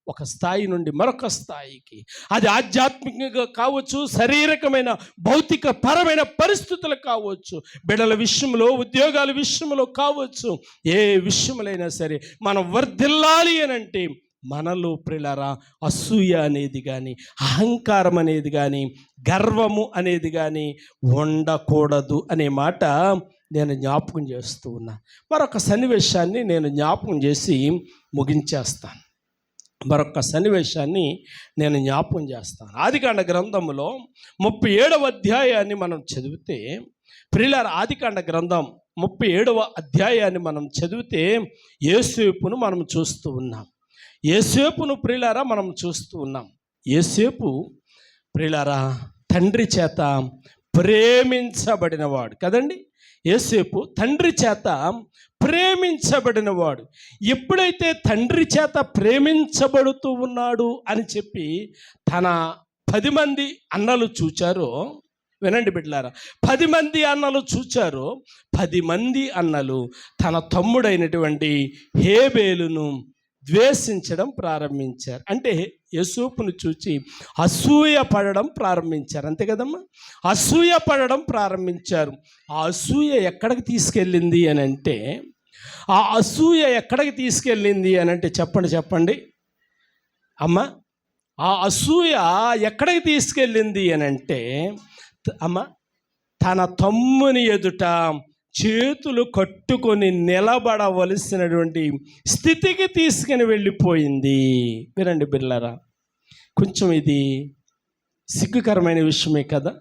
ఒక స్థాయి నుండి మరొక స్థాయికి, అది ఆధ్యాత్మికంగా కావచ్చు, శారీరకమైన భౌతిక పరమైన పరిస్థితులు కావచ్చు, బిడ్డల విషయంలో, ఉద్యోగాల విషయంలో కావచ్చు, ఏ విషయములైనా సరే మనం వర్ధిల్లాలి అని అంటే మనలో ప్రియులారా అసూయ అనేది కానీ, అహంకారం అనేది కానీ, గర్వము అనేది కానీ ఉండకూడదు అనే మాట నేను జ్ఞాపకం చేస్తూ ఉన్నా. మరొక సన్నివేశాన్ని నేను జ్ఞాపకం చేసి ముగించేస్తాను. ఆదికాండ గ్రంథంలో 37వ అధ్యాయాన్ని మనం చదివితే, ప్రియులారా, ఆదికాండ గ్రంథం 37వ అధ్యాయాన్ని మనం చదివితే యోసేపును మనం చూస్తూ ఉన్నాం. ప్రియులారా మనం చూస్తూ ఉన్నాం. యోసేపు ప్రియులారా తండ్రి చేత ప్రేమించబడినవాడు కదండి. యోసేపు తండ్రి చేత ప్రేమించబడినవాడు. ఎప్పుడైతే తండ్రి చేత ప్రేమించబడుతూ ఉన్నాడు అని చెప్పి తన 10 మంది అన్నలు చూచారో, వినండి బిడ్డలారా, 10 మంది అన్నలు చూచారో, 10 మంది అన్నలు తన తమ్ముడైనటువంటి హేబేలును ద్వేషించడం ప్రారంభించారు. అంటే యోసేపును చూచి అసూయ పడడం ప్రారంభించారు. అంతే కదమ్మా, అసూయ పడడం ప్రారంభించారు. ఆ అసూయ ఎక్కడికి తీసుకెళ్ళింది అని అంటే, చెప్పండి అమ్మ, ఆ అసూయ ఎక్కడికి తీసుకెళ్ళింది అని అంటే అమ్మ, తన తమ్ముని ఎదుట చేతులు కట్టుకొని నిలబడవలసినటువంటి స్థితికి తీసుకుని వెళ్ళిపోయింది. వినండి బిడ్డలారా, కొంచెం ఇది సిగ్గుకరమైన విషయమే కదా,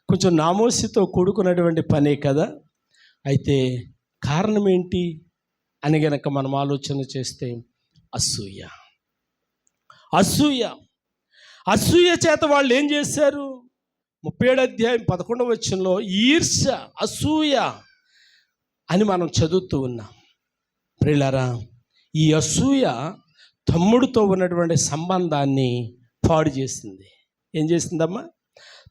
కొంచెం నామోసితో కూడుకున్నటువంటి పనే కదా. అయితే కారణం ఏంటి అని గనక మనం ఆలోచన చేస్తే, అసూయ చేత వాళ్ళు ఏం చేశారు? 37వ అధ్యాయం 11వ వచనంలో ఈర్ష్య, అసూయ అని మనం చదువుతూ ఉన్నాం. ప్రియులారా, ఈ అసూయ తమ్ముడితో ఉన్నటువంటి సంబంధాన్ని పాడు చేసింది. ఏం చేసిందమ్మా?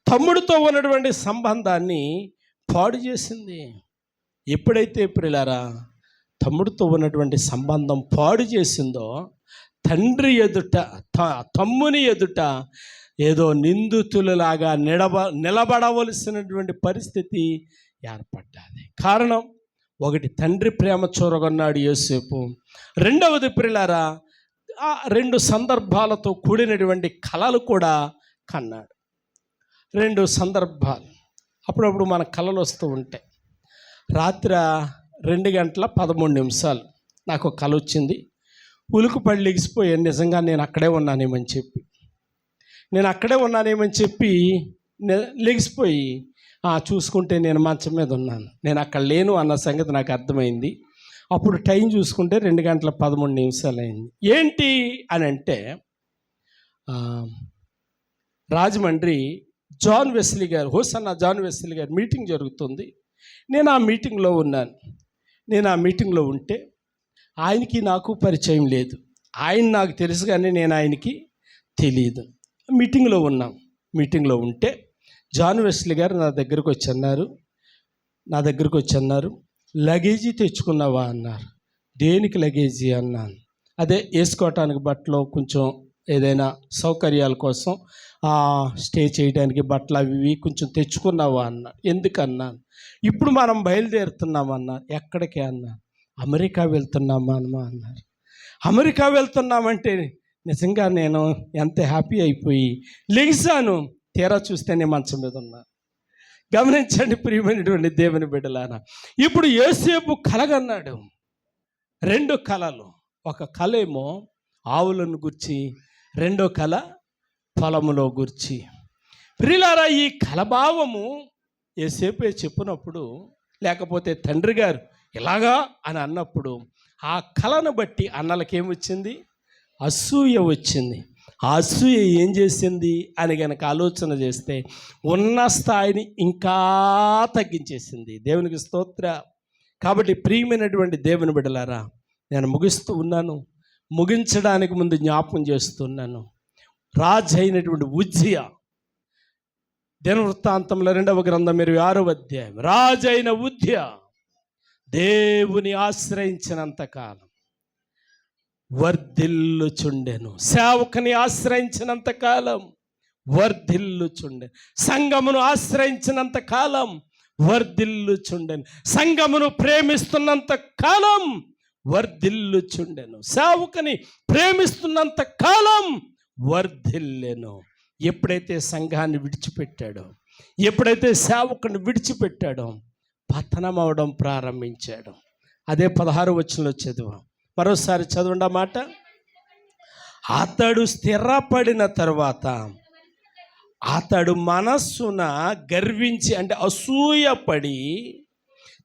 తమ్ముడితో ఉన్నటువంటి సంబంధాన్ని పాడు చేసింది. ఎప్పుడైతే ప్రియులారా తమ్ముడితో ఉన్నటువంటి సంబంధం పాడు చేసిందో, తండ్రి ఎదుట, తమ్ముని ఎదుట ఏదో నిందితులలాగా నిలబడవలసినటువంటి పరిస్థితి ఏర్పడ్డది. కారణం ఒకటి, తండ్రి ప్రేమ చూరగొన్నాడు యోసేపు. రెండవది ప్రియులారా, 2 సందర్భాలతో కూడినటువంటి కలలు కూడా కన్నాడు. 2 సందర్భాలు. అప్పుడప్పుడు మన కలలు వస్తూ ఉంటాయి. రాత్రి 2:13 నాకు కల వచ్చింది. ఉలుకుపడి లెగిసిపోయాను. నిజంగా నేను అక్కడే ఉన్నానేమని చెప్పి లెగిసిపోయి చూసుకుంటే నేను మంచం మీద ఉన్నాను, నేను అక్కడ లేను అన్న సంగతి నాకు అర్థమైంది. అప్పుడు టైం చూసుకుంటే 2:13 అయింది. ఏంటి అని అంటే, రాజమండ్రి జాన్ వెస్లీ గారు, హోసన్న జాన్ వెస్లీ గారు మీటింగ్ జరుగుతుంది. నేను ఆ మీటింగ్లో ఉన్నాను. నేను ఆ మీటింగ్లో ఉంటే ఆయనకి నాకు పరిచయం లేదు. ఆయన నాకు తెలుసు కానీ నేను ఆయనకి తెలియదు. మీటింగ్లో ఉంటే జాన్ వెస్లీ గారు నా దగ్గరకు వచ్చి అన్నారు, లగేజీ తెచ్చుకున్నావా అన్నారు. దేనికి లగేజీ అన్నాను. అదే వేసుకోవటానికి బట్టలు, కొంచెం ఏదైనా సౌకర్యాల కోసం స్టే చేయడానికి బట్టలు అవి కొంచెం తెచ్చుకున్నావా అన్నారు. ఎందుకన్నాను. ఇప్పుడు మనం బయలుదేరుతున్నామన్నారు. ఎక్కడికి అన్నాను. అమెరికా వెళ్తున్నామా అన్నారు. అమెరికా వెళ్తున్నామంటే నిజంగా నేను ఎంత హ్యాపీ అయిపోయి లెగిసాను. తీరా చూస్తే నేను మంచం మీద ఉన్నా. గమనించండి ప్రియమైనటువంటి దేవుని బిడ్డలారా, ఇప్పుడు యోసేపు కలగన్నాడు. 2 కళలు. ఒక కళ ఏమో ఆవులను గుర్చి, రెండో కళ పొలములో గుర్చి. ప్రియులారా, ఈ కలభావము ఏసేపే చెప్పినప్పుడు, లేకపోతే తండ్రి గారు ఇలాగా అని అన్నప్పుడు, ఆ కళను బట్టి అన్నలకేమొచ్చింది? అసూయ వచ్చింది. ఆ అసూయ ఏం చేసింది అని కనుక ఆలోచన చేస్తే ఉన్న స్థాయిని ఇంకా తగ్గించేసింది. దేవునికి స్తోత్ర. కాబట్టి ప్రియమైనటువంటి దేవుని బిడ్డలారా, నేను ముగిస్తూ ఉన్నాను. ముగించడానికి ముందు జ్ఞాపకం చేస్తున్నాను. రాజు అయినటువంటి ఉజ్జియా, దినవృత్తాంతంలో 2వ గ్రంథం 26వ అధ్యాయం, రాజు అయిన ఉజ్జియా దేవుని ఆశ్రయించినంత కాలం వర్ధిల్లుచుండెను. సేవకుని ఆశ్రయించినంత కాలం వర్ధిల్లుచుండెను. సంఘమును ఆశ్రయించినంత కాలం వర్ధిల్లుచుండెను. సంఘమును ప్రేమిస్తున్నంత కాలం వర్ధిల్లుచుండెను. సేవకుని ప్రేమిస్తున్నంత కాలం వర్ధిల్లెను. ఎప్పుడైతే సంఘాన్ని విడిచిపెట్టాడో, ఎప్పుడైతే సేవకుని విడిచిపెట్టాడో, పతనం అవడం ప్రారంభించాడు. అదే 16వ వచనంలో చదివాం. మరోసారి చదవండి ఆ మాట. అతడు స్థిరపడిన తర్వాత అతడు మనస్సున గర్వించి, అంటే అసూయపడి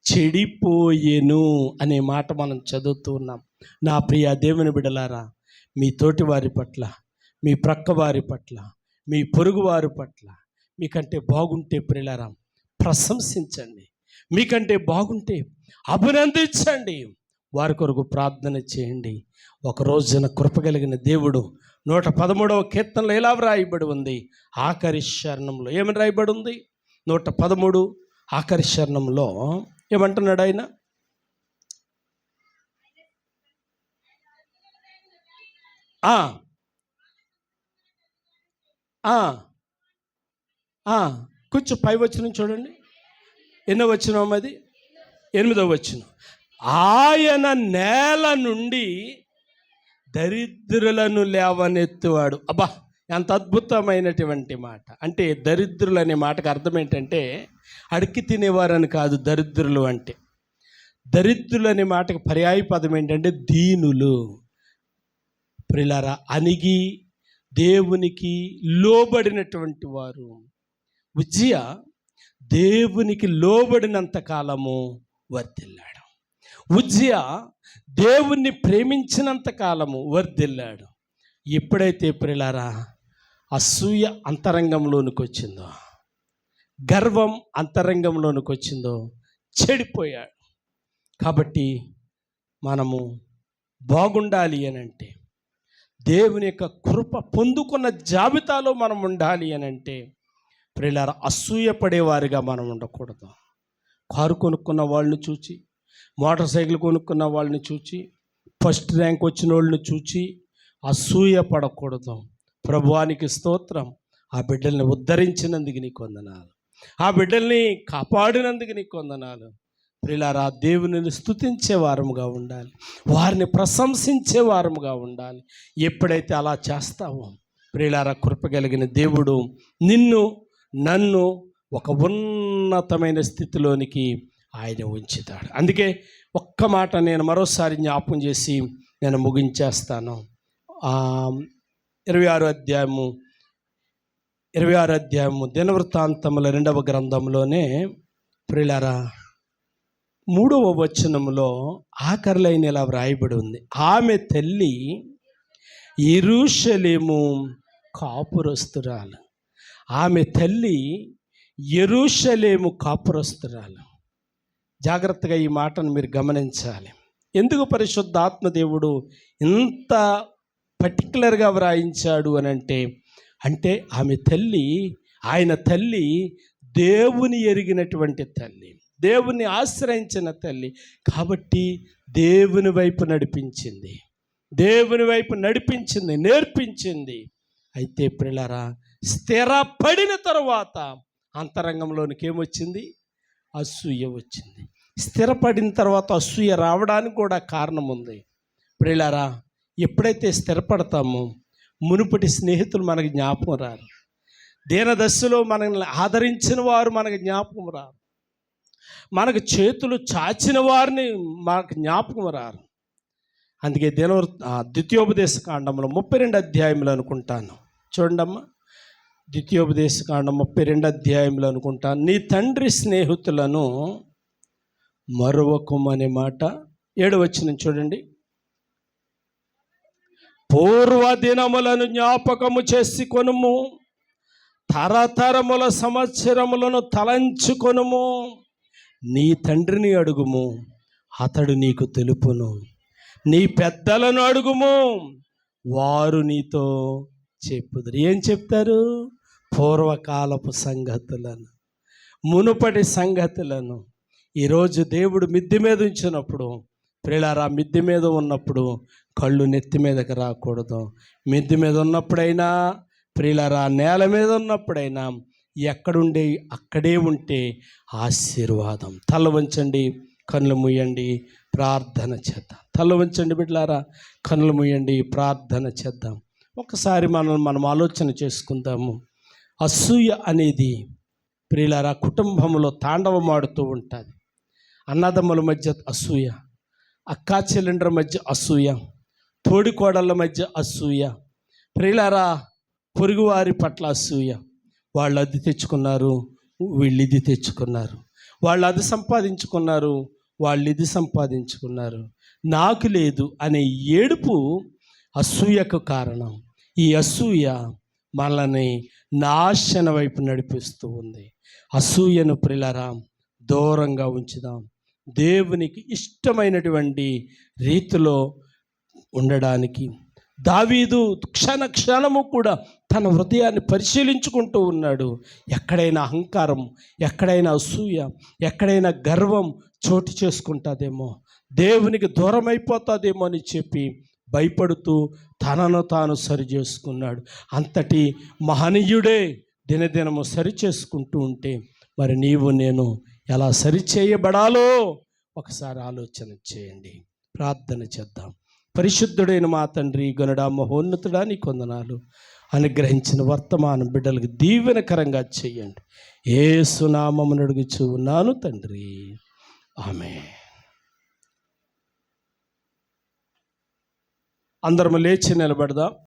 చెడిపోయెను అనే మాట మనం చదువుతున్నాం. నా ప్రియ దేవుని బిడ్డలారా, మీ తోటి వారి పట్ల, మీ ప్రక్క వారి పట్ల, మీ పొరుగు వారి పట్ల మీకంటే బాగుంటే ప్రియులారా ప్రశంసించండి. మీకంటే బాగుంటే అభినందించండి. వారి కొరకు ప్రార్థన చేయండి. ఒక రోజున కృపగలిగిన దేవుడు 113వ కీర్తనలో ఎలా వ్రాయబడి ఉంది? ఆఖరి శరణంలో ఏమని రాయబడి ఉంది? 113 ఆఖరి శరణంలో ఏమంటున్నాడు ఆయన? కొంచెం పై వచనం చూడండి. ఎన్నో వచనం అది? 8వ వచనం. ఆయన నేల నుండి దరిద్రులను లేవనెత్తువాడు. అబ్బా, ఎంత అద్భుతమైనటువంటి మాట. అంటే దరిద్రులు అనే మాటకు అర్థం ఏంటంటే అడికి తినేవారని కాదు. దరిద్రులు అంటే, దరిద్రులు అనే మాటకు పర్యాయ పదం ఏంటంటే దీనులు. ప్రియులారా, అణిగి దేవునికి లోబడినటువంటి వారు. ఉజ్జియా దేవునికి లోబడినంత కాలము వర్ధిల్లాడు. ఉజ్జియా దేవుణ్ణి ప్రేమించినంత కాలము వర్ధిల్లాడు. ఎప్పుడైతే ప్రియులారా అసూయ అంతరంగంలోనికి వచ్చిందో, గర్వం అంతరంగంలోనికి వచ్చిందో చెడిపోయాడు. కాబట్టి మనము బాగుండాలి అని అంటే, దేవుని యొక్క కృప పొందుకున్న జాబితాలో మనం ఉండాలి అని అంటే ప్రియులారా అసూయపడేవారిగా మనం ఉండకూడదు. కారు కొనుక్కున్న వాళ్ళని చూచి, మోటార్ సైకిల్ కొనుక్కున్న వాళ్ళని చూచి, ఫస్ట్ ర్యాంక్ వచ్చిన వాళ్ళని చూచి అసూయ పడకూడదు. ప్రభువానికి స్తోత్రం. ఆ బిడ్డల్ని ఉద్ధరించినందుకు నీకు వందనాలు. ఆ బిడ్డల్ని కాపాడినందుకు నీకు వందనాలు. ప్రియులారా, దేవునిని స్తుతించే వారముగా ఉండాలి, వారిని ప్రశంసించే వారముగా ఉండాలి. ఎప్పుడైతే అలా చేస్తావో ప్రియులారా, కృపగలిగిన దేవుడు నిన్ను నన్ను ఒక ఉన్నతమైన స్థితిలోనికి ఆయన ఉంచుతాడు. అందుకే ఒక్క మాట నేను మరోసారి జ్ఞాపకం చేసి నేను ముగించేస్తాను. 26వ అధ్యాయము దినవృత్తాంతముల 2వ గ్రంథంలోనే ప్రియులారా 3వ వచనంలో ఆఖరిలైన ఇలా వ్రాయబడి ఉంది. ఆమె తల్లి యెరూషలేము కాపురస్తురాలు. ఆమె తల్లి యెరూషలేము కాపురస్తురాలు. జాగ్రత్తగా ఈ మాటను మీరు గమనించాలి. ఎందుకు పరిశుద్ధాత్మ దేవుడు ఇంత పర్టికులర్గా వ్రాయించాడు అని అంటే ఆమె తల్లి, ఆయన తల్లి దేవుని ఎరిగినటువంటి తల్లి, దేవుని ఆశ్రయించిన తల్లి. కాబట్టి దేవుని వైపు నడిపించింది, దేవుని వైపు నడిపించింది, నేర్పించింది. అయితే ప్రియులారా, స్థిరపడిన తరువాత అంతరంగంలోనికి ఏమొచ్చింది? అసూయ వచ్చింది. స్థిరపడిన తర్వాత అసూయ రావడానికి కూడా కారణం ఉంది. ప్రియులారా, ఎప్పుడైతే స్థిరపడతామో మునుపటి స్నేహితులు మనకు జ్ఞాపకం రారు. దీనదశలో మనల్ని ఆదరించిన వారు మనకు జ్ఞాపకం రారు. మనకు చేతులు చాచిన వారిని మనకు జ్ఞాపకం రారు. అందుకే ద్వితీయోపదేశ కాండంలో 32 అధ్యాయంలో అనుకుంటాను, చూడండమ్మా, ద్వితీయోపదేశ కాండం 32 అధ్యాయంలో అనుకుంటాను, నీ తండ్రి స్నేహితులను మరువకుమనే మాట 7వ వచనం చూడండి. పూర్వ దినములను జ్ఞాపకము చేసుకొనుము, తరతరముల సంవత్సరములను తలంచుకొనుము, నీ తండ్రిని అడుగుము, అతడు నీకు తెలుపును, నీ పెద్దలను అడుగుము, వారు నీతో చెప్పుదురు. ఏం చెప్తారు? పూర్వకాలపు సంగతులను, మునుపటి సంగతులను. ఈరోజు దేవుడు మిద్దె మీద ఉంచినప్పుడు, ప్రియులారా, మిద్దె మీద ఉన్నప్పుడు కళ్ళు నెత్తి మీదకి రాకూడదు. మిద్దె మీద ఉన్నప్పుడైనా, ప్రియులారా, నేల మీద ఉన్నప్పుడైనా ఎక్కడుండే అక్కడే ఉంటే ఆశీర్వాదం. తల వంచండి, కన్నులు మూయండి, ప్రార్థన చేద్దాం. తల వంచండి బిడ్డలారా, కన్నులు మూయండి, ప్రార్థన చేద్దాం. ఒకసారి మనం ఆలోచన చేసుకుందాము. అసూయ అనేది ప్రియులారా కుటుంబంలో తాండవమాడుతూ ఉంటుంది. అన్నదమ్ముల మధ్య అసూయ, అక్కా చెల్లెండ్ర మధ్య అసూయ, తోడికోడళ్ళ మధ్య అసూయ, ప్రియులారా పొరుగువారి పట్ల అసూయ. వాళ్ళు అది తెచ్చుకున్నారు, వీళ్ళు ఇది తెచ్చుకున్నారు, వాళ్ళు అది సంపాదించుకున్నారు, వాళ్ళు ఇది సంపాదించుకున్నారు, నాకు లేదు అనే ఏడుపు అసూయకు కారణం. ఈ అసూయ మనల్ని నాశన వైపు నడిపిస్తూ ఉంది. అసూయను ప్రియులారా దూరంగా ఉంచుదాం. దేవునికి ఇష్టమైనటువంటి రీతిలో ఉండడానికి దావీదు క్షణ క్షణము కూడా తన హృదయాన్ని పరిశీలించుకుంటూ ఉన్నాడు. ఎక్కడైనా అహంకారం, ఎక్కడైనా అసూయ, ఎక్కడైనా గర్వం చోటు చేసుకుంటుందేమో, దేవునికి దూరం అయిపోతుందేమో అని చెప్పి భయపడుతూ తనను తాను సరి చేసుకున్నాడు. అంతటి మహనీయుడే దినదినము సరి చేసుకుంటూ ఉంటే మరి నీవు నేను ఎలా సరిచేయబడాలో ఒకసారి ఆలోచన చేయండి. ప్రార్థన చేద్దాం. పరిశుద్ధుడైన మా తండ్రి, గనుడా, మహోన్నతుడా, నీ కొందనాలు. అనుగ్రహించిన వర్తమానం బిడ్డలకు దీవెనకరంగా చేయండి. యేసు నామమున అడుగుచూ ఉన్నాను తండ్రి, ఆమేన్. అందరం లేచి నిలబడదాం.